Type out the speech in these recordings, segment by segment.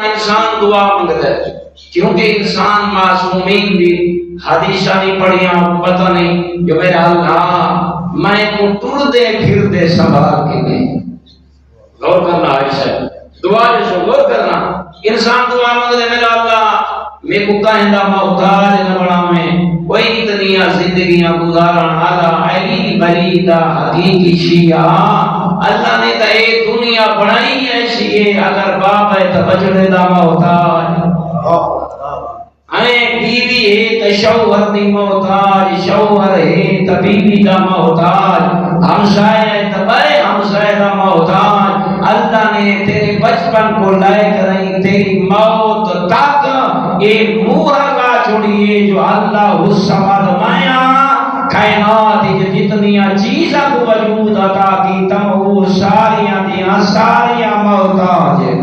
انسان دعا منگتا ہے کیونکہ انسان معصومین بھی حدیثہ نہیں پڑھیاں پتہ نہیں جو میرا اللہ میں کو ٹر دے پھر دے سنبھال کے دے. غور کرنا عائشہ دعا جو غور کرنا انسان دعا منگتا میرا اللہ میں کو کہندا محتاج نہ بنا میں کوئی اتنی زندگیاں گزارن والا علی بریدہ حقیقی شیعہ اللہ نے تو یہ دنیا بنائی ایسی ہے اگر باپ ہے تو بچڑے دا محتاج بیوی ہے تو شوہر دی محتاج شوہر ہے تو بیوی دا محتاج ہمسائے ہے تو بڑے ہمسائے دا محتاج. اللہ نے تیرے بچپن کو لائے کریں تیری موت تک یہ مورا کا چھوڑیے جو اللہ اس سماد مایا کائنات جتنی چیزاں کو وجود عطا کی تم وہ ساریاں دیاں ساریاں محتاج ہیں.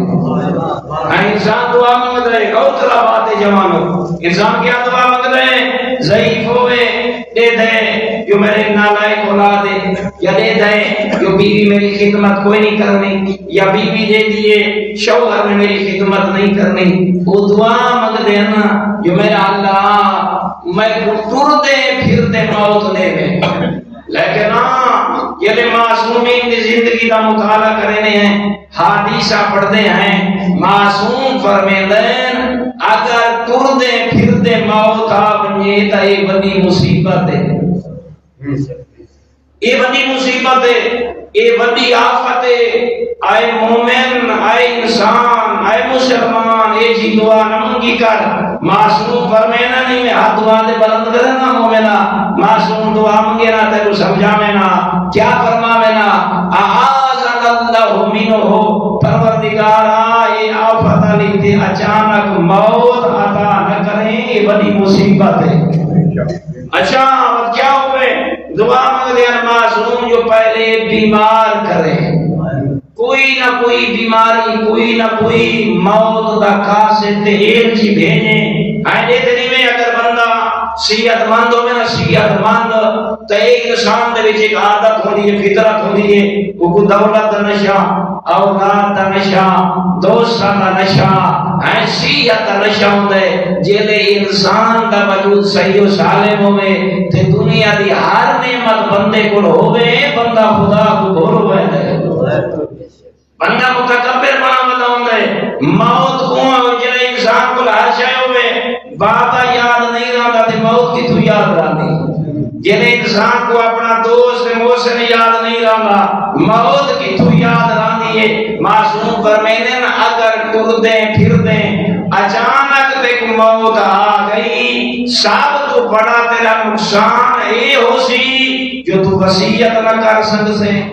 انسان دعا مانگ رہے کوتلا بات جوانو انسان کیا دعا مانگ رہے ضعیف ہوئے دے دے جو میرے نالائق اولاد ہے یا دے دے جو بیوی میری خدمت کوئی نہیں کرنی یا بیوی دے دیے شوہر نے میری خدمت نہیں کرنی وہ دعا مانگ دے نا جو میرا اللہ میں ٹر دے پھر دے موت دے میں. لیکن یہ معصومین کی زندگی کا مطالعہ کرنے ہیں حدیثہ پڑھتے ہیں معصوم فرمیندین اگر ٹر دے پھر دے موت آ بنجے تو یہ بڑی مصیبت ہے یہ بڑی مصیبت ہے یہ بڑی آفت ہے. آئے مومن آئے انسان آئے مسلمان یہ جی دعا نمانگی کر معصوم فرمینا نہیں میں ہاتھ دعا دے بلند کرے نا مومنہ معصوم دعا مانگے نا تے کو سمجھا میں نا کیا فرما میں نا اعاذنا اللہ منہ پروردگارا یہ آفت علی تے اچانک موت عطا نہ کریں یہ بڑی مصیبت ہے. اچھا اب کیا ہوئے دعا مانگ دیا معصوم جو پہلے بیمار کرے کوئی نہ کوئی بیماری کوئی نہ کوئی موت دا قاصد ایک چی بھیجے آئے دنی میں اگر بندہ صحت مند ہوئے نا صحت مند تو ایک انسان دے وچ ایک عادت ہوندی ہے فطرت ہوندی ہے وہ کو دولت دا نشہ اولاد دا نشہ دوستاں دا نشہ ہے صحت دا نشہ ہوندا ہے جیلے انسان دا وجود صحیح و سالم ہوے تے دنیا دی ہر نعمت بندے کول ہوے بندہ خدا کو بھول ویندا ہے بندہ متکبر بنا ودا ہوندا ہے. موت کو جڑے انسان کو ہر شے ہوے بابا یاد نہیں رہندا تے موت کتھوں یاد رہندی جڑے انسان کو اپنا دوست محسن یاد نہیں رہندا موت کتھوں یاد رہندی ہے. معصوم فرمیندے اگر ٹر دے پھر دے اچانک تے موت آ گئی سب تو بڑا تیرا نقصان اے ہو سی جو تو وصیت نہ کر سکتے